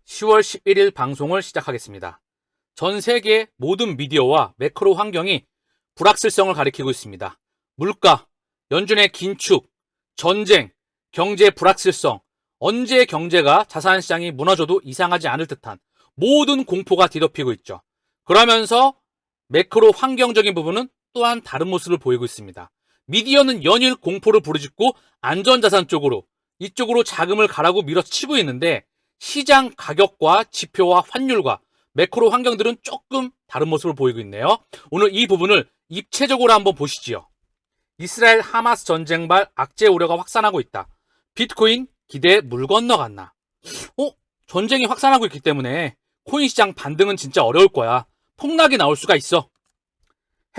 10월 11일 방송을 시작하겠습니다. 전 세계 모든 미디어와 매크로 환경이 불확실성을 가리키고 있습니다. 물가, 연준의 긴축, 전쟁, 경제 불확실성, 언제 경제가 자산시장이 무너져도 이상하지 않을 듯한 모든 공포가 뒤덮이고 있죠. 그러면서 매크로 환경적인 부분은 또한 다른 모습을 보이고 있습니다. 미디어는 연일 공포를 부르짖고 안전자산 쪽으로 이쪽으로 자금을 가라고 밀어치고 있는데 시장 가격과 지표와 환율과 매크로 환경들은 조금 다른 모습을 보이고 있네요. 오늘 이 부분을 입체적으로 한번 보시지요. 이스라엘 하마스 전쟁발 악재 우려가 확산하고 있다. 비트코인 기대에 물 건너갔나? 전쟁이 확산하고 있기 때문에 코인 시장 반등은 진짜 어려울 거야. 폭락이 나올 수가 있어.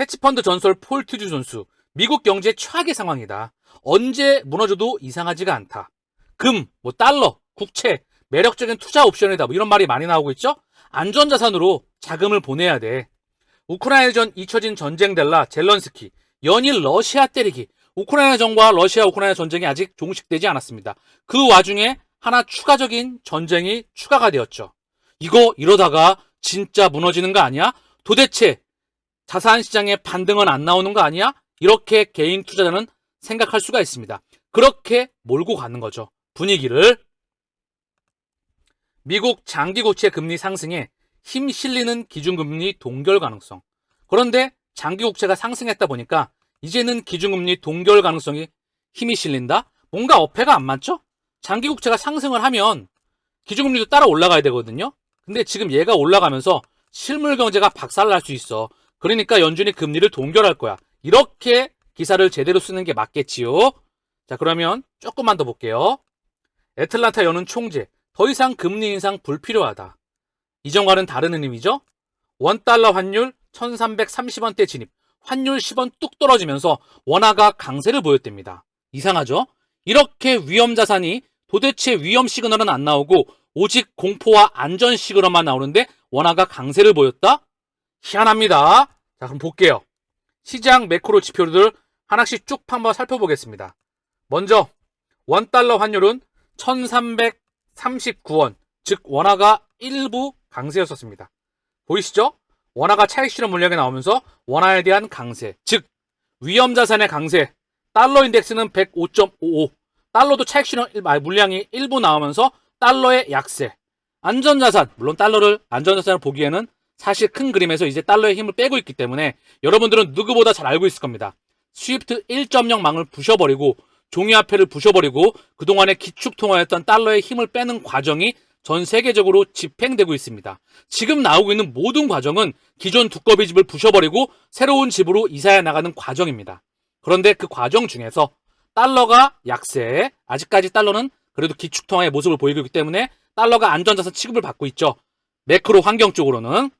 헤지펀드 전설 폴 트주 선수, 미국 경제 최악의 상황이다. 언제 무너져도 이상하지가 않다. 금, 달러, 국채, 매력적인 투자 옵션이다. 이런 말이 많이 나오고 있죠? 안전자산으로 자금을 보내야 돼. 우크라이나전 잊혀진 전쟁델라 젤런스키, 연일 러시아 때리기. 우크라이나전과 우크라이나 전쟁이 아직 종식되지 않았습니다. 그 와중에 하나 추가적인 전쟁이 추가가 되었죠. 이거 이러다가 진짜 무너지는 거 아니야? 도대체 자산시장의 반등은 안 나오는 거 아니야? 이렇게 개인 투자자는 생각할 수가 있습니다. 그렇게 몰고 가는 거죠. 분위기를. 미국 장기고체 금리 상승에 힘 실리는 기준금리 동결 가능성. 그런데 장기국채가 상승했다 보니까 이제는 기준금리 동결 가능성이 힘이 실린다? 뭔가 어폐가 안 맞죠? 장기국채가 상승을 하면 기준금리도 따라 올라가야 되거든요. 근데 지금 얘가 올라가면서 실물경제가 박살날 수 있어. 그러니까 연준이 금리를 동결할 거야. 이렇게 기사를 제대로 쓰는 게 맞겠지요. 자, 그러면 조금만 더 볼게요. 애틀란타 연은 총재, 더 이상 금리 인상 불필요하다. 이전과는 다른 의미죠. 원달러 환율 1330원대 진입, 환율 10원 뚝 떨어지면서 원화가 강세를 보였답니다. 이상하죠? 이렇게 위험 자산이 도대체 위험 시그널은 안 나오고 오직 공포와 안전 시그널만 나오는데 원화가 강세를 보였다? 희한합니다. 자, 그럼 볼게요. 시장 매크로 지표들 하나씩 쭉 한번 살펴보겠습니다. 먼저 원달러 환율은 1339원, 즉 원화가 일부 강세였었습니다. 보이시죠? 원화가 차익 실현 물량이 나오면서 원화에 대한 강세, 즉 위험자산의 강세. 달러 인덱스는 105.55, 달러도 차익 실현 물량이 일부 나오면서 달러의 약세. 안전자산, 물론 달러를 안전자산을 보기에는 사실 큰 그림에서 이제 달러의 힘을 빼고 있기 때문에 여러분들은 누구보다 잘 알고 있을 겁니다. 스위프트 1.0 망을 부셔버리고 종이화폐를 부셔버리고 그동안의 기축통화였던 달러의 힘을 빼는 과정이 전 세계적으로 집행되고 있습니다. 지금 나오고 있는 모든 과정은 기존 두꺼비 집을 부셔버리고 새로운 집으로 이사해 나가는 과정입니다. 그런데 그 과정 중에서 달러가 약세, 아직까지 달러는 그래도 기축통화의 모습을 보이고 있기 때문에 달러가 안전자산 취급을 받고 있죠. 매크로 환경 쪽으로는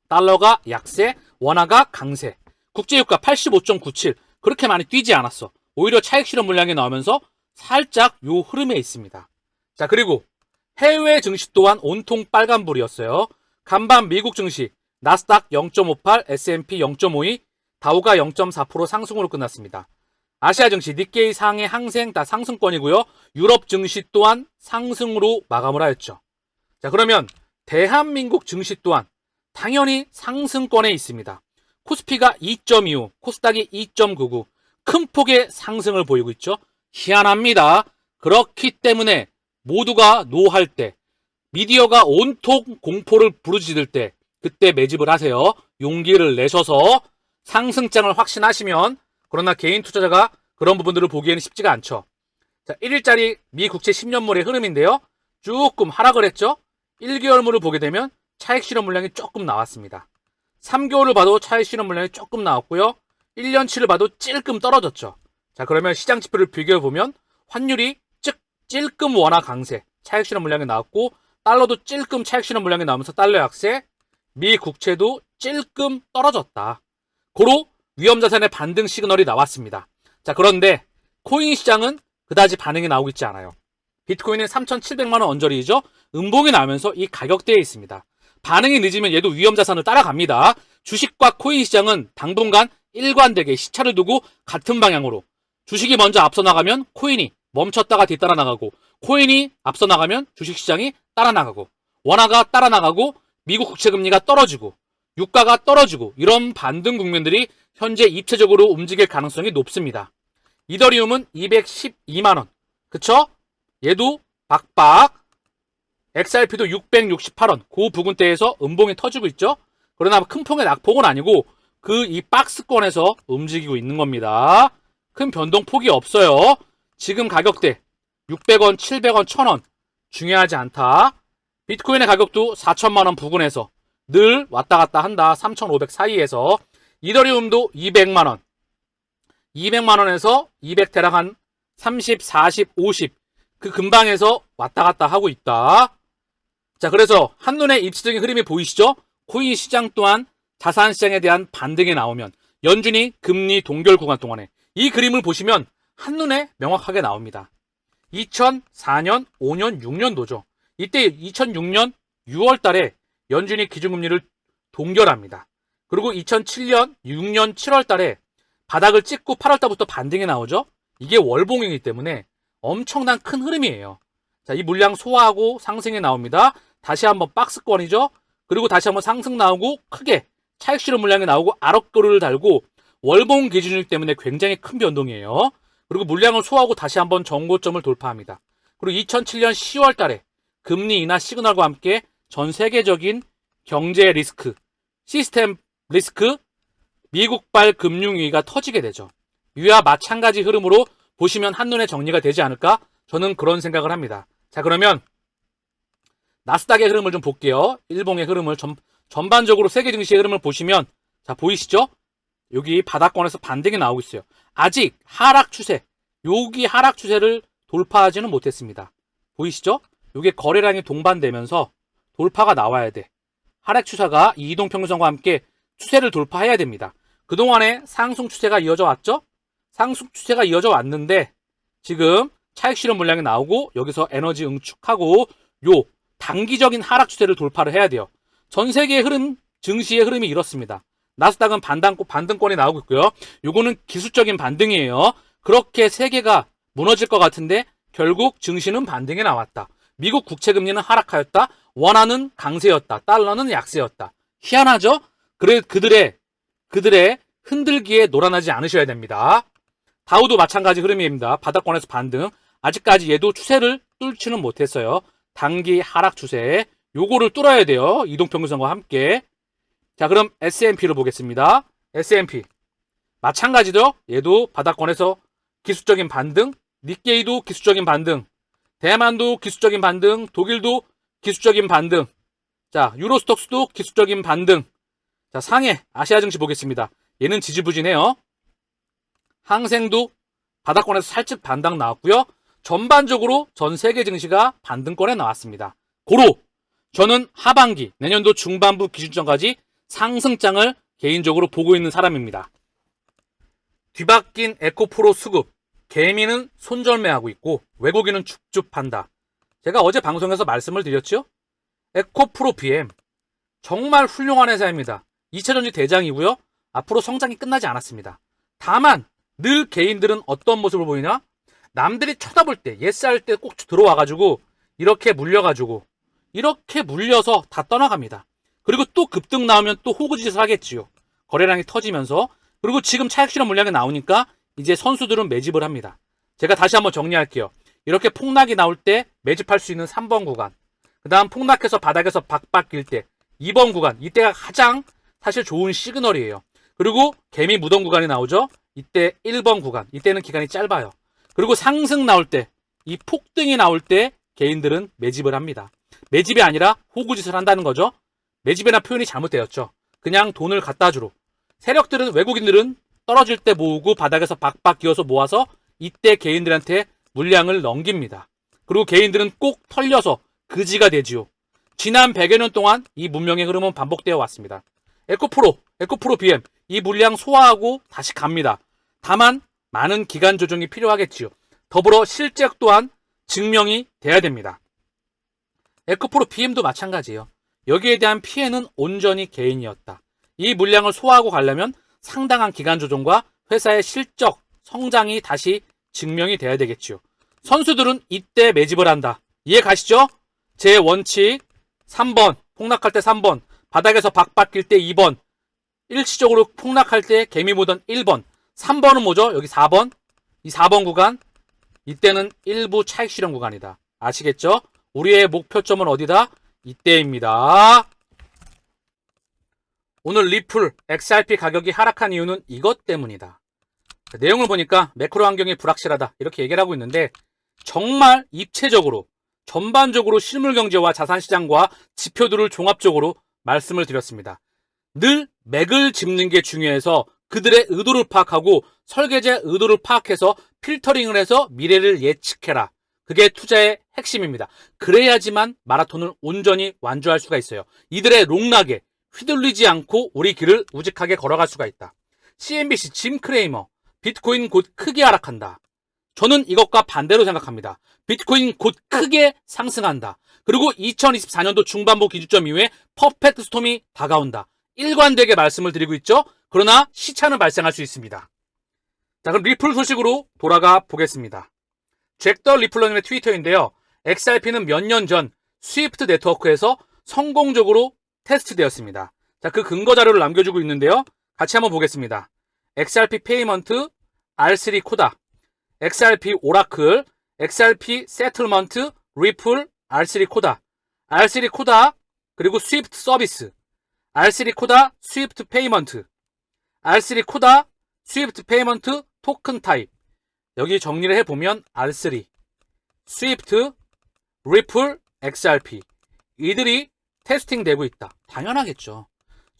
달러가 약세, 원화가 강세. 국제유가 85.97, 그렇게 많이 뛰지 않았어. 오히려 차익 실현 물량이 나오면서 살짝 요 흐름에 있습니다. 자, 그리고 해외 증시 또한 온통 빨간불이었어요. 간밤 미국 증시 나스닥 0.58, S&P 0.52, 다우가 0.4% 상승으로 끝났습니다. 아시아 증시 니케이 상해 항생 다 상승권이고요. 유럽 증시 또한 상승으로 마감을 하였죠. 자, 그러면 대한민국 증시 또한 당연히 상승권에 있습니다. 코스피가 2.25, 코스닥이 2.99, 큰 폭의 상승을 보이고 있죠. 희한합니다. 그렇기 때문에 모두가 노할 때, 미디어가 온통 공포를 부르짖을 때 그때 매집을 하세요. 용기를 내셔서 상승장을 확신하시면. 그러나 개인 투자자가 그런 부분들을 보기에는 쉽지가 않죠. 자, 1일짜리 미 국채 10년물의 흐름인데요. 조금 하락을 했죠. 1개월물을 보게 되면 차익 실현 물량이 조금 나왔습니다. 3개월을 봐도 차익 실현 물량이 조금 나왔고요. 1년치를 봐도 찔끔 떨어졌죠. 자, 그러면 시장 지표를 비교해 보면 환율이 찔끔 원화 강세, 차익 실현 물량이 나왔고, 달러도 찔끔 차익 실현 물량이 나오면서 달러 약세, 미 국채도 찔끔 떨어졌다. 고로 위험자산의 반등 시그널이 나왔습니다. 자, 그런데 코인 시장은 그다지 반응이 나오고 있지 않아요. 비트코인은 3,700만원 언저리이죠. 음봉이 나면서 이 가격대에 있습니다. 반응이 늦으면 얘도 위험자산을 따라갑니다. 주식과 코인 시장은 당분간 일관되게 시차를 두고 같은 방향으로, 주식이 먼저 앞서 나가면 코인이 멈췄다가 뒤따라 나가고, 코인이 앞서 나가면 주식시장이 따라 나가고, 원화가 따라 나가고 미국 국채금리가 떨어지고 유가가 떨어지고 이런 반등 국면들이 현재 입체적으로 움직일 가능성이 높습니다. 이더리움은 212만원. 그쵸? 얘도 박박. XRP도 668원. 그 부근대에서 음봉이 터지고 있죠? 그러나 큰 폭의 낙폭은 아니고 그 이 박스권에서 움직이고 있는 겁니다. 큰 변동폭이 없어요. 지금 가격대 600원, 700원, 1000원 중요하지 않다. 비트코인의 가격도 4천만원 부근에서 늘 왔다 갔다 한다. 3,500 사이에서. 이더리움도 200만원. 200만원에서 200대략 한 30, 40, 50 그 근방에서 왔다 갔다 하고 있다. 자, 그래서 한눈에 입체적인 흐름이 보이시죠? 코인 시장 또한 자산 시장에 대한 반등이 나오면 연준이 금리 동결 구간 동안에 이 그림을 보시면 한눈에 명확하게 나옵니다. 2004년, 5년, 6년도죠. 이때 2006년 6월 달에 연준이 기준금리를 동결합니다. 그리고 2007년, 6년 7월 달에 바닥을 찍고 8월 달부터 반등이 나오죠. 이게 월봉이기 때문에 엄청난 큰 흐름이에요. 자, 이 물량 소화하고 상승이 나옵니다. 다시 한번 박스권이죠. 그리고 다시 한번 상승 나오고 크게 차익 실현 물량이 나오고 아랫거리를 달고 월봉 기준이기 때문에 굉장히 큰 변동이에요. 그리고 물량을 소화하고 다시 한번 정고점을 돌파합니다. 그리고 2007년 10월 달에 금리 인하 시그널과 함께 전 세계적인 경제 리스크, 시스템 리스크, 미국발 금융위기가 터지게 되죠. 이와 마찬가지 흐름으로 보시면 한눈에 정리가 되지 않을까? 저는 그런 생각을 합니다. 자, 그러면 나스닥의 흐름을 좀 볼게요. 일봉의 흐름을 전반적으로 세계 증시의 흐름을 보시면 자, 보이시죠? 여기 바닥권에서 반등이 나오고 있어요. 아직 하락 추세, 여기 하락 추세를 돌파하지는 못했습니다. 보이시죠? 이게 거래량이 동반되면서 돌파가 나와야 돼. 하락 추세가 이 이동평균선과 함께 추세를 돌파해야 됩니다. 그동안에 상승 추세가 이어져 왔죠? 상승 추세가 이어져 왔는데 지금 차익 실현 물량이 나오고 여기서 에너지 응축하고 요 단기적인 하락 추세를 돌파를 해야 돼요. 전 세계의 흐름, 증시의 흐름이 이렇습니다. 나스닥은 반등권이 나오고 있고요. 요거는 기술적인 반등이에요. 그렇게 세계가 무너질 것 같은데 결국 증시는 반등이 나왔다. 미국 국채금리는 하락하였다. 원화는 강세였다. 달러는 약세였다. 희한하죠? 그래 그들의 흔들기에 놀아나지 않으셔야 됩니다. 다우도 마찬가지 흐름입니다. 바닥권에서 반등. 아직까지 얘도 추세를 뚫지는 못했어요. 단기 하락 추세. 요거를 뚫어야 돼요. 이동평균선과 함께. 자, 그럼 S&P를 보겠습니다. S&P. 마찬가지죠. 얘도 바닥권에서 기술적인 반등. 니케이도 기술적인 반등. 대만도 기술적인 반등. 독일도 기술적인 반등. 자, 유로스톡스도 기술적인 반등. 자, 상해 아시아 증시 보겠습니다. 얘는 지지부진해요. 항생도 바닥권에서 살짝 반등 나왔고요. 전반적으로 전 세계 증시가 반등권에 나왔습니다. 고로 저는 하반기 내년도 중반부 기준점까지 상승장을 개인적으로 보고 있는 사람입니다. 뒤바뀐 에코프로 수급, 개미는 손절매하고 있고 외국인은 죽죽판다. 제가 어제 방송에서 말씀을 드렸죠. 에코프로 BM 정말 훌륭한 회사입니다. 2차전지 대장이고요. 앞으로 성장이 끝나지 않았습니다. 다만 늘 개인들은 어떤 모습을 보이냐? 남들이 쳐다볼 때, 예스할 때 꼭 들어와가지고 이렇게 물려가지고 이렇게 물려서 다 떠나갑니다. 그리고 또 급등 나오면 또 호구짓을 하겠지요. 거래량이 터지면서. 그리고 지금 차익 실현 물량이 나오니까 이제 선수들은 매집을 합니다. 제가 다시 한번 정리할게요. 이렇게 폭락이 나올 때 매집할 수 있는 3번 구간, 그 다음 폭락해서 바닥에서 박박 낄 때 2번 구간, 이때가 가장 사실 좋은 시그널이에요. 그리고 개미 무덤 구간이 나오죠. 이때 1번 구간, 이때는 기간이 짧아요. 그리고 상승 나올 때, 이 폭등이 나올 때 개인들은 매집을 합니다. 매집이 아니라 호구짓을 한다는 거죠. 매집이나 표현이 잘못되었죠. 그냥 돈을 갖다 주러. 세력들은, 외국인들은 떨어질 때 모으고 바닥에서 박박 기어서 모아서 이때 개인들한테 물량을 넘깁니다. 그리고 개인들은 꼭 털려서 그지가 되지요. 지난 100여 년 동안 이 문명의 흐름은 반복되어 왔습니다. 에코프로 BM 이 물량 소화하고 다시 갑니다. 다만 많은 기간 조정이 필요하겠지요. 더불어 실적 또한 증명이 돼야 됩니다. 에코프로 BM도 마찬가지예요. 여기에 대한 피해는 온전히 개인이었다. 이 물량을 소화하고 가려면 상당한 기간 조정과 회사의 실적, 성장이 다시 증명이 돼야 되겠지요. 선수들은 이때 매집을 한다. 이해 가시죠? 제 원칙 3번, 폭락할 때 3번, 바닥에서 박박길 때 2번, 일시적으로 폭락할 때 개미 모던 1번, 3번은 뭐죠? 여기 4번, 이 4번 구간, 이때는 일부 차익 실현 구간이다. 아시겠죠? 우리의 목표점은 어디다? 이때입니다. 오늘 리플, XRP 가격이 하락한 이유는 이것 때문이다. 내용을 보니까 매크로 환경이 불확실하다 이렇게 얘기를 하고 있는데, 정말 입체적으로 전반적으로 실물 경제와 자산시장과 지표들을 종합적으로 말씀을 드렸습니다. 늘 맥을 짚는 게 중요해서 그들의 의도를 파악하고 설계자의 의도를 파악해서 필터링을 해서 미래를 예측해라. 그게 투자의 핵심입니다. 그래야지만 마라톤을 온전히 완주할 수가 있어요. 이들의 롱락에 휘둘리지 않고 우리 길을 우직하게 걸어갈 수가 있다. CNBC 짐 크레이머, 비트코인 곧 크게 하락한다. 저는 이것과 반대로 생각합니다. 비트코인 곧 크게 상승한다. 그리고 2024년도 중반부 기준점 이후에 퍼펙트 스톰이 다가온다. 일관되게 말씀을 드리고 있죠. 그러나 시차는 발생할 수 있습니다. 자, 그럼 리플 소식으로 돌아가 보겠습니다. 잭더 리플러님의 트위터인데요. XRP는 몇 년 전 스위프트 네트워크에서 성공적으로 테스트되었습니다. 자, 그 근거 자료를 남겨주고 있는데요. 같이 한번 보겠습니다. XRP 페이먼트, R3 코다, XRP 오라클, XRP 세틀먼트, 리플, R3 코다, R3 코다, 그리고 스위프트 서비스, R3 코다, 스위프트 페이먼트, R3 코다, 스위프트 페이먼트, 토큰 타입. 여기 정리를 해보면 R3, 스위프트, 리플, XRP 이들이 테스팅 되고 있다. 당연하겠죠.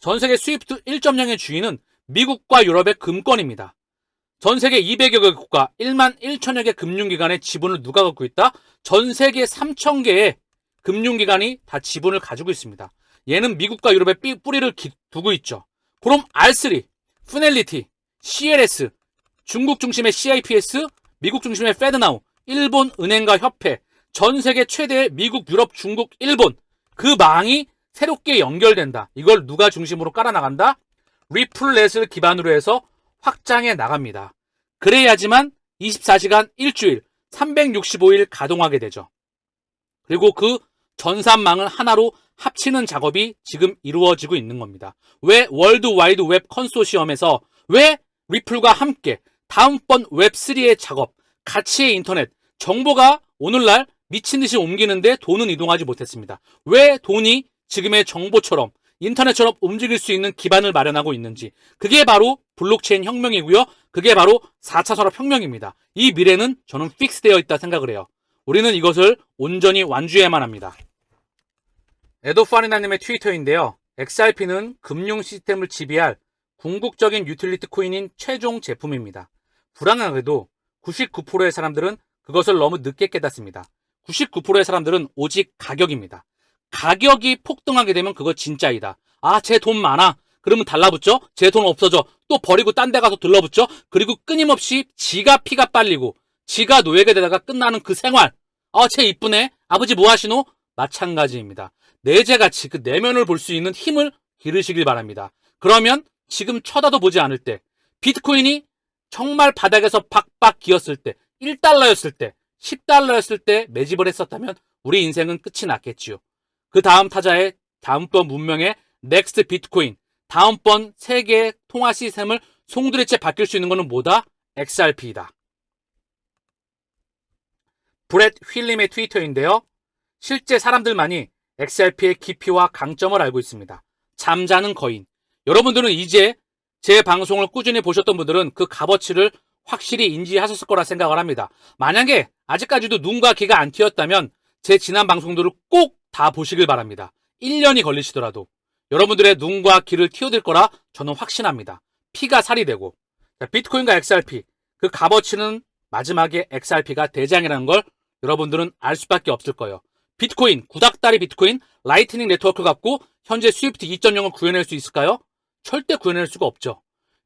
전세계 스위프트 1.0의 주인은 미국과 유럽의 금권입니다. 전세계 200여 개 국가 1만 1천여 개 금융기관의 지분을 누가 갖고 있다? 전세계 3천 개의 금융기관이 다 지분을 가지고 있습니다. 얘는 미국과 유럽에 뿌리를 두고 있죠. 그럼 R3, 푸넬리티, CLS, 중국 중심의 CIPS, 미국 중심의 페드나우, 일본 은행가 협회, 전세계 최대의 미국, 유럽, 중국, 일본 그 망이 새롭게 연결된다. 이걸 누가 중심으로 깔아나간다? 리플렛을 기반으로 해서 확장해 나갑니다. 그래야지만 24시간 일주일 365일 가동하게 되죠. 그리고 그 전산망을 하나로 합치는 작업이 지금 이루어지고 있는 겁니다. 왜 월드 와이드 웹 컨소시엄에서 왜 리플과 함께 다음번 웹3의 작업, 가치의 인터넷, 정보가 오늘날 미친듯이 옮기는데 돈은 이동하지 못했습니다. 왜 돈이 지금의 정보처럼 인터넷처럼 움직일 수 있는 기반을 마련하고 있는지. 그게 바로 블록체인 혁명이고요. 그게 바로 4차 산업혁명입니다. 이 미래는 저는 픽스되어 있다 생각을 해요. 우리는 이것을 온전히 완주해야만 합니다. 에도파리나님의 트위터인데요. XRP는 금융 시스템을 지배할 궁극적인 유틸리티 코인인 최종 제품입니다. 불안하게도 99%의 사람들은 그것을 너무 늦게 깨닫습니다. 99%의 사람들은 오직 가격입니다. 가격이 폭등하게 되면 그거 진짜이다. 아, 쟤 돈 많아. 그러면 달라붙죠? 쟤 돈 없어져. 또 버리고 딴 데 가서 들러붙죠? 그리고 끊임없이 지가 피가 빨리고 지가 노예가 되다가 끝나는 그 생활. 쟤 이쁘네. 아버지 뭐 하시노? 마찬가지입니다. 내재가치, 그 내면을 볼 수 있는 힘을 기르시길 바랍니다. 그러면 지금 쳐다도 보지 않을 때, 비트코인이 정말 바닥에서 박박 기었을 때, 1달러였을 때, 10달러였을 때 매집을 했었다면 우리 인생은 끝이 났겠지요. 그 다음 타자의 다음번 문명의 넥스트 비트코인, 다음번 세계의 통화 시스템을 송두리째 바뀔 수 있는 것은 뭐다? XRP이다. 브렛 휠림의 트위터인데요. 실제 사람들만이 XRP의 깊이와 강점을 알고 있습니다. 잠자는 거인. 여러분들은 이제 제 방송을 꾸준히 보셨던 분들은 그 값어치를 확실히 인지하셨을 거라 생각을 합니다. 만약에 아직까지도 눈과 귀가 안 트였다면 제 지난 방송들을 꼭 다 보시길 바랍니다. 1년이 걸리시더라도 여러분들의 눈과 귀를 틔워댈 거라 저는 확신합니다. 피가 살이 되고. 비트코인과 XRP, 그 값어치는 마지막에 XRP가 대장이라는 걸 여러분들은 알 수밖에 없을 거예요. 비트코인, 구닥다리 비트코인, 라이트닝 네트워크 갖고 현재 스위프트 2.0을 구현할 수 있을까요? 절대 구현할 수가 없죠.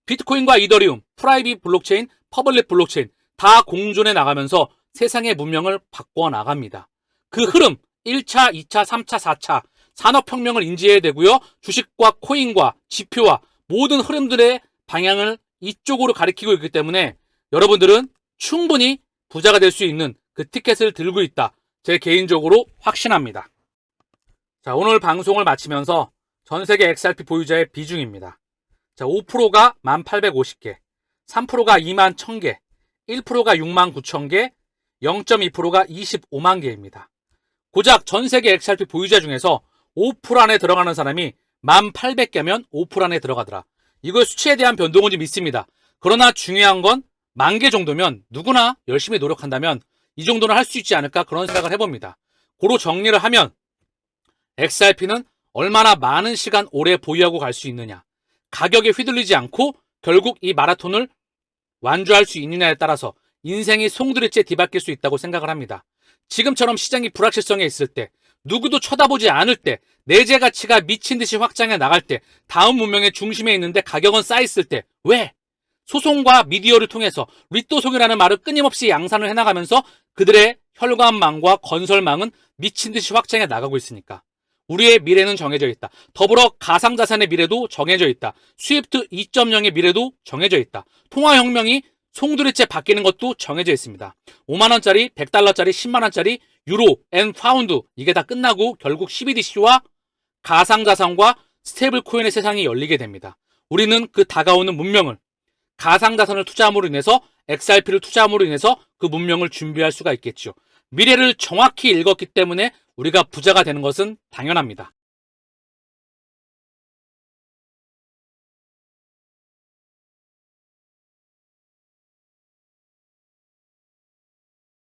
비트코인과 이더리움, 프라이빗 블록체인, 퍼블릭 블록체인 다 공존해 나가면서 세상의 문명을 바꿔 나갑니다. 그 흐름, 1차, 2차, 3차, 4차 산업혁명을 인지해야 되고요. 주식과 코인과 지표와 모든 흐름들의 방향을 이쪽으로 가리키고 있기 때문에 여러분들은 충분히 부자가 될 수 있는 그 티켓을 들고 있다. 제 개인적으로 확신합니다. 자, 오늘 방송을 마치면서 전 세계 XRP 보유자의 비중입니다. 자, 5%가 1850개, 3%가 2만 1000개, 1%가 6만 9000개, 0.2%가 25만 개입니다. 고작 전 세계 XRP 보유자 중에서 5% 안에 들어가는 사람이 1800개면 5% 안에 들어가더라. 이거 수치에 대한 변동은 좀 있습니다. 그러나 중요한 건 10,000개 정도면 누구나 열심히 노력한다면 이 정도는 할 수 있지 않을까 그런 생각을 해봅니다. 고로 정리를 하면 XRP는 얼마나 많은 시간 오래 보유하고 갈 수 있느냐, 가격에 휘둘리지 않고 결국 이 마라톤을 완주할 수 있느냐에 따라서 인생이 송두리째 뒤바뀔 수 있다고 생각을 합니다. 지금처럼 시장이 불확실성에 있을 때, 누구도 쳐다보지 않을 때, 내재 가치가 미친 듯이 확장해 나갈 때, 다음 문명의 중심에 있는데 가격은 쌓였을 때, 왜? 소송과 미디어를 통해서 리또송이라는 말을 끊임없이 양산을 해나가면서 그들의 혈관망과 건설망은 미친 듯이 확장해 나가고 있으니까. 우리의 미래는 정해져 있다. 더불어 가상자산의 미래도 정해져 있다. 스위프트 2.0의 미래도 정해져 있다. 통화혁명이 송두리째 바뀌는 것도 정해져 있습니다. 5만원짜리, 100달러짜리, 10만원짜리, 유로, 앤 파운드 이게 다 끝나고 결국 CBDC와 가상자산과 스테이블 코인의 세상이 열리게 됩니다. 우리는 그 다가오는 문명을 가상자산을 투자함으로 인해서 XRP를 투자함으로 인해서 그 문명을 준비할 수가 있겠죠. 미래를 정확히 읽었기 때문에 우리가 부자가 되는 것은 당연합니다.